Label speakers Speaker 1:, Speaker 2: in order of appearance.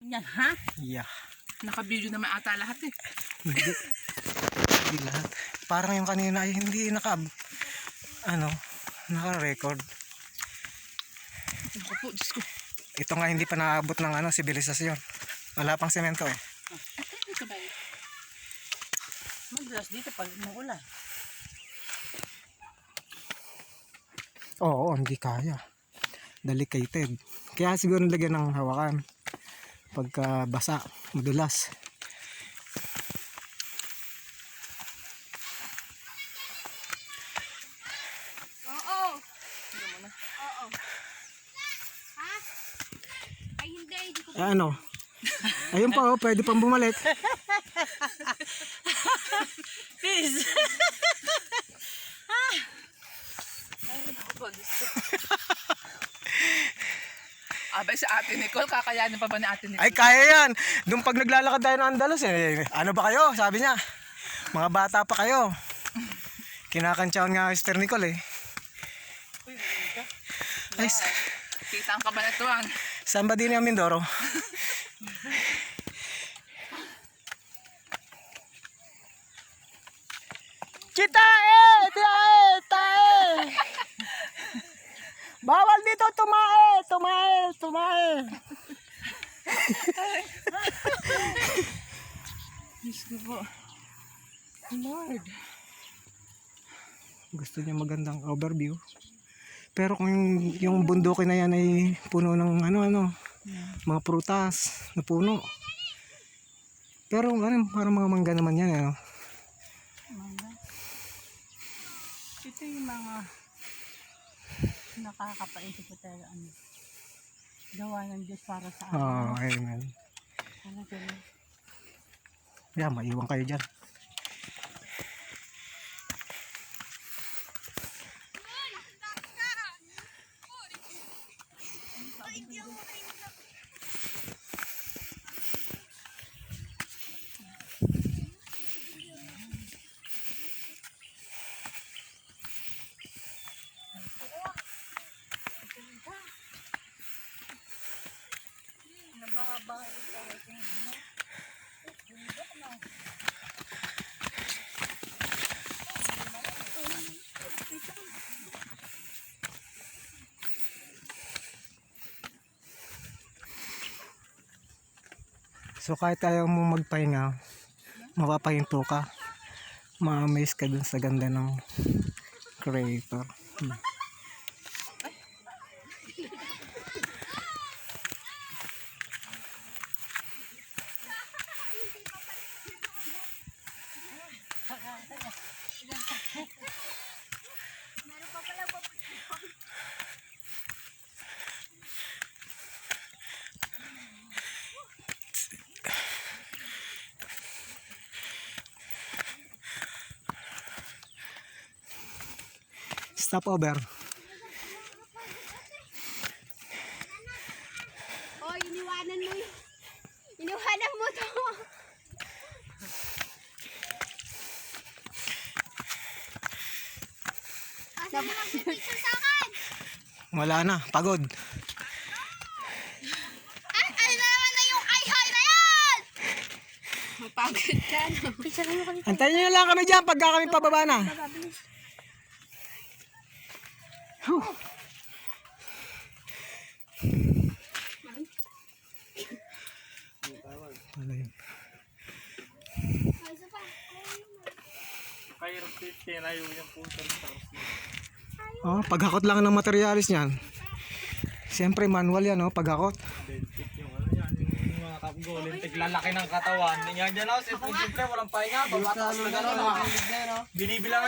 Speaker 1: Yan, ha?
Speaker 2: Yeah.
Speaker 1: Naka-video naman ata lahat eh.
Speaker 2: Hindi. Hindi lahat. Parang yung kanina ay hindi naka-record.
Speaker 1: Ako po, Diyos ko.
Speaker 2: Ito nga hindi pa naabot ng sibilisasyon. Wala pang semento eh.
Speaker 1: Ito ba yun? Madalas dito pag umuulan.
Speaker 2: Oo, hindi kaya. Delicated. Kaya siguro lagyan ng hawakan. Pagka basa, madulas.
Speaker 3: Oo. Oo. Ha? Ay hindi ko.
Speaker 2: Ayun pa pwede pang bumalik.
Speaker 1: Please! Ay, ako po, Diyos ko. Abay si Ate Nicole, kakayanin pa ba ni Ate Nicole?
Speaker 2: Ay kaya yan. Doon pag naglalakad tayo ng Andalos ano ba kayo? Sabi niya. Mga bata pa kayo. Kinakantsawan nga Sister Nicole eh.
Speaker 1: Uy, magaling ka.
Speaker 2: Ay,
Speaker 1: Kita ang kabanatuan.
Speaker 2: saan ba din yung Mindoro? Tae! Bawal dito tumae.
Speaker 1: Diyos ko po. Lord.
Speaker 2: Gusto niya magandang overview. Pero kung yung bundukin na yan ay puno ng mga prutas na puno. Pero parang mga mangga naman yan
Speaker 1: Mangga. Ito yung mga nakakapaisip ko talaga gawa ng Diyos para sa akin.
Speaker 2: Amen.
Speaker 1: Ano ganun?
Speaker 2: Yeah, maiwan kayo dyan.
Speaker 1: Nabahabang ito.
Speaker 2: So kahit ayaw mo magpahinga, mapapahinto ka. Ma-amaze ka dun sa ganda ng creator.
Speaker 3: Meron pa pala po.
Speaker 2: Stop over.
Speaker 3: Oh, iniwanan mo. Iniwanan mo to. Asa na lang picture sa akin?
Speaker 2: Wala na, pagod.
Speaker 3: Ay, ano na naman na yung ay-hay na yan?
Speaker 1: Mapagod ka, no?
Speaker 3: Picture mo kami.
Speaker 2: Antayin nyo lang kami dyan pagka kami pababa na. Whew. Wala yun.
Speaker 3: Isa pa.
Speaker 4: Kahirap tinayo yung punta sa
Speaker 2: Paghakot lang ng materialis niyan. Siyempre manual yan, paghakot.
Speaker 4: dentik yung yan, yung mga kapgo, lintik lalaki ng katawan. Yan dyan siyempre walang pahinga, babatas na gano'n. Binibilangan